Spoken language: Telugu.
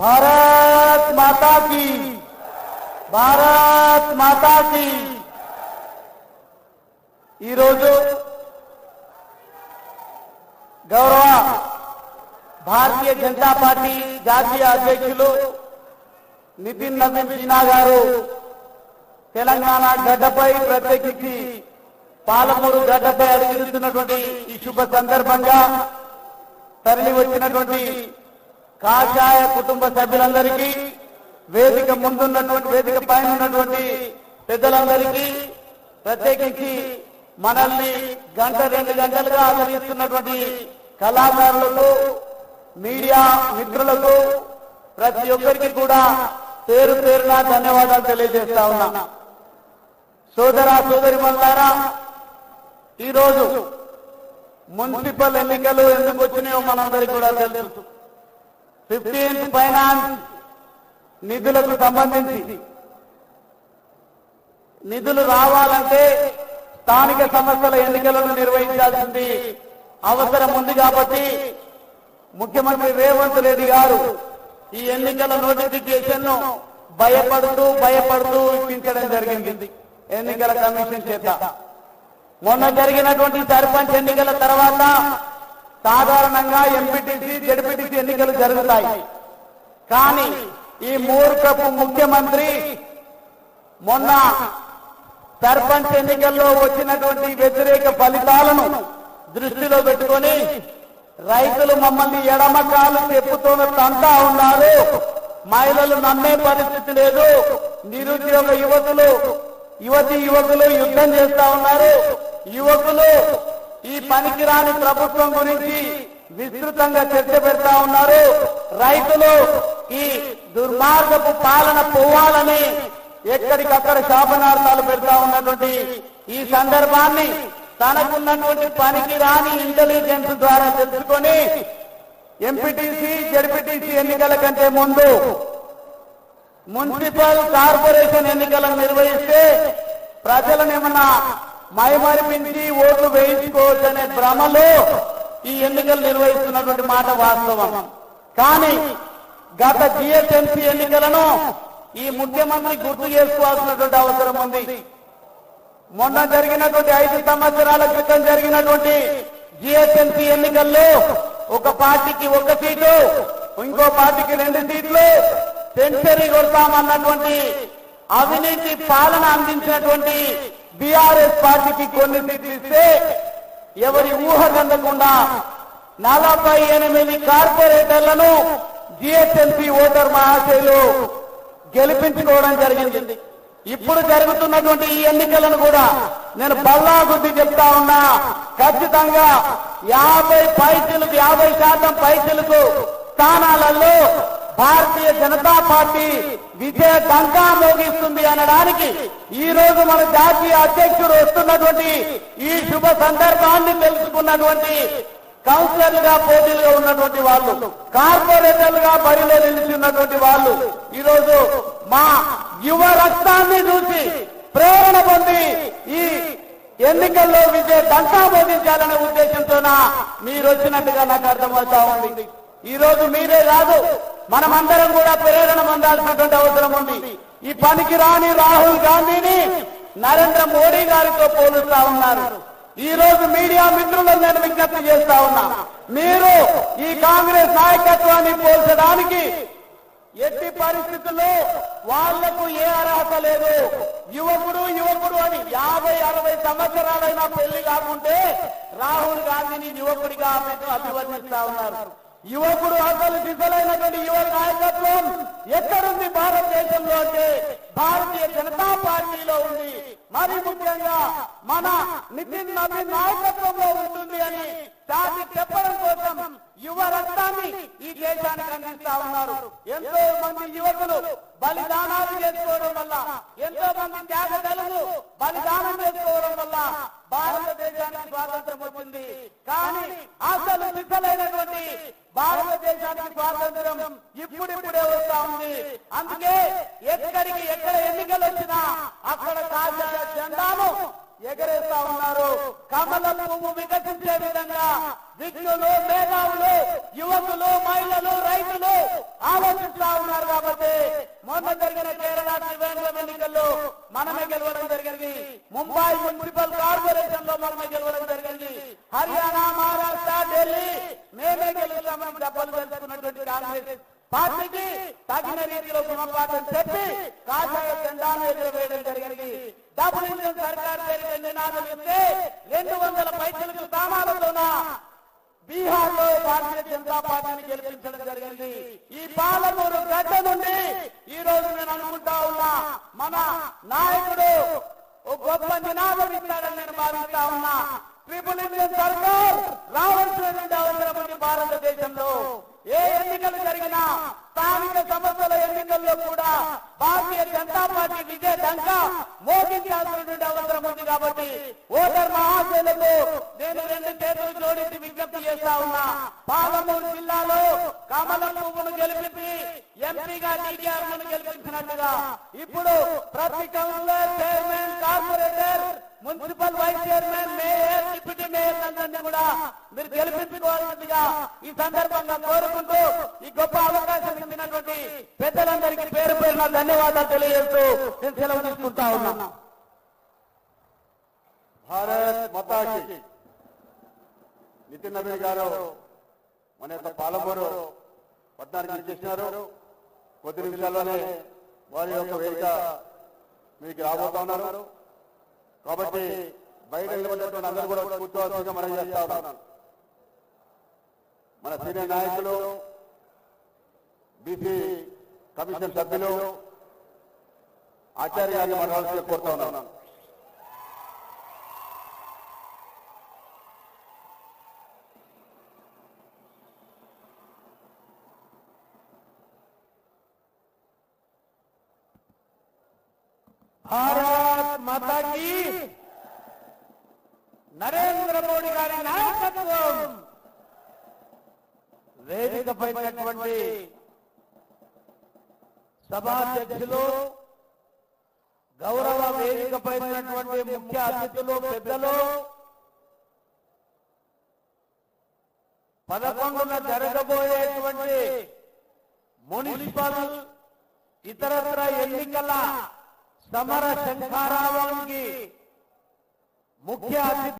भारत माता की, भारत माता की। गौरव भारतीय जनता पार्टी जातीय अध्यक्षुलु नितिन नवीन सिन्हा गारू తెలంగాణ గడ్డపై ప్రత్యేకించి పాలమూరు గడ్డపై అడుగుతున్నటువంటి ఈ శుభ సందర్భంగా తరలి వచ్చినటువంటి కాషాయ కుటుంబ సభ్యులందరికీ, వేదిక ముందున్నటువంటి వేదిక పైన ఉన్నటువంటి పెద్దలందరికీ, ప్రత్యేకించి మనల్ని గంట 2 గంటలుగా ఆదరిస్తున్నటువంటి కళాకారులకు, మీడియా మిత్రులకు ప్రతి ఒక్కరికి కూడా పేరు పేరున ధన్యవాదాలు తెలియజేస్తా ఉన్నా। సోదర సోదరీమణులారా, ఈరోజు మున్సిపల్ ఎన్నికలు ఎందుకు వచ్చినాయో మనందరికీ కూడా తెలుసు। 15th ఫైనాన్స్ నిధులకు సంబంధించి నిధులు రావాలంటే స్థానిక సంస్థల ఎన్నికలను నిర్వహించాల్సింది అవసరం ఉంది కాబట్టి ముఖ్యమంత్రి రేవంత్ రెడ్డి గారు ఈ ఎన్నికల నోటిఫికేషన్ ను భయపడుతూ ఇప్పించడం జరిగింది ఎన్నికల కమిషన్ చేత। మొన్న జరిగినటువంటి సర్పంచ్ ఎన్నికల తర్వాత సాధారణంగా ఎంపీటీసీ, జెడ్పీటీసీ ఎన్నికలు జరుగుతాయి। కానీ ఈ మూర్ఖపు ముఖ్యమంత్రి మొన్న సర్పంచ్ ఎన్నికల్లో వచ్చినటువంటి వ్యతిరేక ఫలితాలను దృష్టిలో పెట్టుకొని రైతులు మమ్మల్ని ఎడమకాలు చెప్పుతోనే తంతా ఉన్నారు, మహిళలు నమ్మే పరిస్థితి లేదు, నిరుద్యోగ యువకులు యుద్ధం చేస్తా ఉన్నారు, యువకులు ఈ పనికిరాని ప్రభుత్వం గురించి విస్తృతంగా చర్చ పెడతా ఉన్నారు, రైతులు ఈ దుర్మార్గపు పాలన పోవాలని ఎక్కడికక్కడ శాపనార్థాలు పెడతా ఉన్నటువంటి ఈ సందర్భాన్ని తనకున్నటువంటి పనికి రాని ఇంటెలిజెన్స్ ద్వారా తెలుసుకొని ఎంపీటీసీ, జెడ్పీటీసీ ఎన్నికల కంటే ముందు మున్సిపల్ కార్పొరేషన్ ఎన్నికలను నిర్వహిస్తే ప్రజలను ఏమన్నా మైమరిపించి ఓట్లు వేయించుకోవచ్చనే భ్రమలో ఈ ఎన్నికలు నిర్వహిస్తున్నటువంటి మాట వాస్తవం। కానీ గత జిహెచ్ఎంసీ ఎన్నికలను ఈ ముఖ్యమంత్రి గుర్తు చేసుకోవాల్సినటువంటి అవసరం ఉంది। మొన్న జరిగినటువంటి 5 సంవత్సరాల క్రితం జరిగినటువంటి జిహెచ్ఎంసీ ఎన్నికల్లో ఒక పార్టీకి 1 సీటు, ఇంకో పార్టీకి 2 సీట్లు, సెంచరీ కొడతామన్నటువంటి అవినీతి పాలన అందించినటువంటి బీఆర్ఎస్ పార్టీకి కొన్ని సీట్లు ఇస్తే ఎవరి ఊహ కందకుండా 48 కార్పొరేటర్లను జిహెచ్ఎంసీ ఓటర్ మహాశయులు గెలిపించుకోవడం జరిగింది। ఇప్పుడు జరుగుతున్నటువంటి ఈ ఎన్నికలను కూడా నేను బల్లా గుద్ది చెప్తా ఉన్నా, ఖచ్చితంగా 50% పైసలకు స్థానాలలో భారతీయ జనతా పార్టీ విజయ డంకా మోగిస్తుంది అనడానికి ఈ రోజు మన జాతీయ అధ్యక్షుడు వస్తున్నటువంటి ఈ శుభ సందర్భాన్ని తెలుసుకున్నటువంటి కౌన్సిలర్లుగా పోటీలుగా ఉన్నటువంటి వాళ్ళు, కార్పొరేటర్లుగా బరిలో నిలిచినటువంటి వాళ్ళు ఈరోజు మా యువ రక్తాన్ని చూసి ప్రేరణ పొంది ఈ ఎన్నికల్లో విజయ డంకా మోగించాలనే ఉద్దేశంతోన మీరు వచ్చినట్టుగా నాకు అర్థమవుతా ఉంది। ఈ రోజు మీరే కాదు, మనమందరం కూడా ప్రేరణ పొందాల్సినటువంటి అవసరం ఉంది। ఈ పనికి రాని రాహుల్ గాంధీని నరేంద్ర మోడీ గారితో పోలుస్తా ఉన్నారు। ఈ రోజు మీడియా మిత్రులను నేను విజ్ఞప్తి చేస్తా ఉన్నా, మీరు ఈ కాంగ్రెస్ నాయకత్వాన్ని పోల్చడానికి ఎట్టి పరిస్థితుల్లో వాళ్లకు ఏ అర్హత లేదు। యువకుడు అని 50-60 సంవత్సరాలైనా పెళ్లి కాకుంటే రాహుల్ గాంధీని యువకుడిగా అభివర్ణిస్తా ఉన్నారు। యువకుడు అసలు సిద్ధమైనటువంటి యువ నాయకత్వం ఎక్కడుంది భారతదేశంలో అంటే భారతీయ జనతా పార్టీలో ఉంది, మరి ముఖ్యంగా మన నితిన్ నవీన్ నాయకత్వంలో ఉంటుంది అని చాటి చెప్పడం కోసం యువ రక్తాన్ని ఈ దేశానికి అందిస్తా ఉన్నారు। ఎంతో మంది యువకులు బలిదానాలు చేసుకోవడం వల్ల, ఎంతో మంది త్యాగదలులు బలిదానం చేసుకోవడం వల్ల భారతదేశానికి స్వాతంత్రం వచ్చింది। కానీ అసలు సిద్ధమైనటువంటి భారతదేశానికి స్వాతంత్రం ఇప్పుడిప్పుడే వస్తా ఉంది। అందుకే ఎక్కడ ఎన్నికలు వచ్చినా అక్కడ కాషాయ జెండాను ఎగరేస్తా ఉన్నారు। కమల పువ్వు వికసించే విధంగా విఘ్నులు, మేధావులు, యువకులు, మహిళలు, రైతులు ఆలోచిస్తా ఉన్నారు కాబట్టి మొన్న జరిగిన కేరళ త్రివేంద్రం ఎన్నికల్లో మనమే గెలవడం జరిగింది. ముంబై మున్సిపల్ కార్పొరేషన్ లో మనమే గెలవడం జరిగింది. హర్యానా, మహారాష్ట్ర, ఢిల్లీ మేమే గెలుస్తామని దెబ్బలు తెలుసుకున్నటువంటి కాంగ్రెస్ పార్టీకి తగిన రీతిలో గుణపాఠం చెప్పి కాషాయ జెండాను ఎగురవేయడం జరిగింది. డబుల్ ఇంజిన్ సర్కార్ పేరు నినాదం ఇస్తే 200 పైసలకు స్థానాలతోన బీహార్ లో భారతీయ జనతా పార్టీని గెలిపించడం జరిగింది. ఈ పాలమూరు గడ్డ నుండి ఈ రోజు నేను అనుకుంటా ఉన్నా మన నాయకుడు గొప్ప నినాదం ఇస్తాడని నేను భావిస్తా ఉన్నా. ట్రిపుల్ ఇంజిన్ సర్కార్ రావాల్సినటువంటి అవసరం ఉంది. భారతదేశంలో ఏ ఎన్నికలు జరిగినా స్థానిక సంస్థల ఎన్నికల్లో కూడా భారతీయ జనతా పార్టీ విజయ డంక మోగించాల్సినటువంటి అవసరం ఉంది. కాబట్టి ఓటర్ మహాశయులకు నేను 2 చేతులు జోడించి విజ్ఞప్తి చేస్తా ఉన్నా. పాలమూరు జిల్లాలో కమలం పువ్వును గెలిపించి ఎంపీగా టీఆర్ గెలిపించినట్టుగా ఇప్పుడు ప్రతి councillor, chairman, corporator, municipal vice chairman, mayor, deputy mayor అందరినీ కూడా మీరు గెలిపించుకోవాల్సిందిగా ఈ సందర్భంగా కోరుకుంటూ ఈ గొప్ప అవకాశం ఇచ్చినటువంటి పెద్దలందరికీ పేరు పేరున ధన్యవాదాలు తెలియజేస్తూ నేను సెలవు తీసుకుంటా ఉన్నా. భారత్ మాతాకి. నితిన్ నవీన్ గారు మన యొక్క పాలమూరు పట్టణానికి చేసినారు. కొద్ది నిమిషాల్లోనే వారి యొక్క వేదిక మీకు రాబోతా ఉన్నారు. కాబట్టి బయట నిలబడినటువంటి అందరూ కూడా కూర్చోవాల్సిందిగా మనం చేస్తా ఉన్నాను. మన సీనియర్ నాయకులు, బీసీ కమిషన్ సభ్యులు ఆచార్య గారిని మాట్లాడాల్సిందిగా కోరుతా ఉన్నాను. భారత్ మాతా కీ. నరేంద్ర మోడీ గారి నాయకత్వం. వేదికపై ఉన్నటువంటి సభాధ్యక్షులు, గౌరవ వేదికపై ఉన్నటువంటి ముఖ్య అతిథులు, పెద్దలు, 11న జరగబోయేటువంటి మున్సిపల్ ఇతరత్ర ఎన్నికల సమర శంఖారావానికి ముఖ్య అతిథి